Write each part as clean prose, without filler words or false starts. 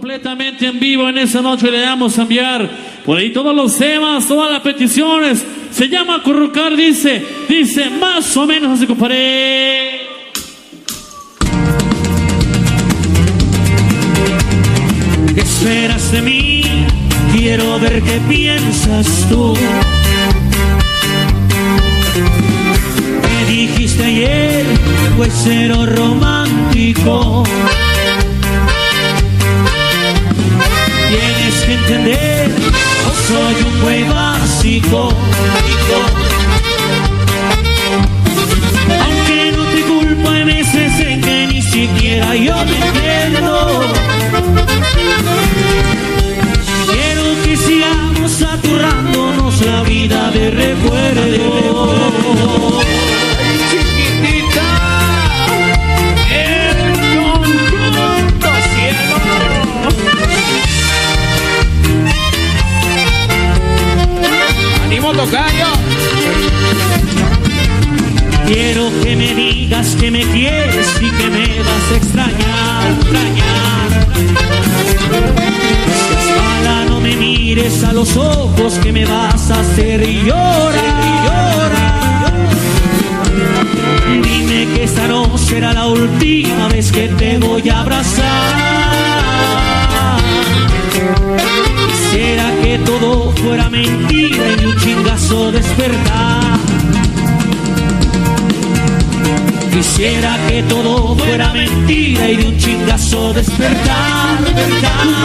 completamente en vivo en esa noche. Le vamos a enviar por ahí todos los temas, todas las peticiones. Se llama Acurrucar, dice más o menos así, compadre. ¿Qué esperas de mí? Quiero ver qué piensas tú. Me dijiste ayer, pues cero romántico. Tienes que entender, no soy un güey básico. Aunque no te culpo, hay veces en que ni siquiera yo te entiendo. Quiero que sigamos aturrándonos la vida de recuerdo. ¡Ay, chiquitita! ¡El conjunto cielo! ¡Ánimo, tocayo! Quiero que me digas que me quieres y que me vas a extrañar. Ojalá no me mires a los ojos, que me vas a hacer llorar. Dime que esta no será la última vez que te voy a abrazar. Quisiera que todo fuera mentira y un chingazo despertar. Quisiera que todo fuera mentira y de un chingazo despertar. Un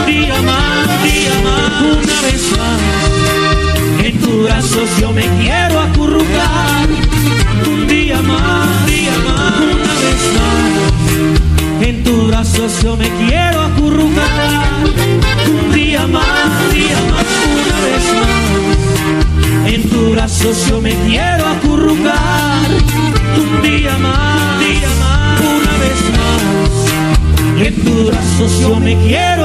día más, una vez más, en tus brazos yo me quiero acurrucar. Un día más, una vez más, en tus brazos yo me quiero acurrucar. Un día más, una vez más, en tus brazos yo me quiero acurrucar. Un día más, una vez más, en tus brazos yo me quiero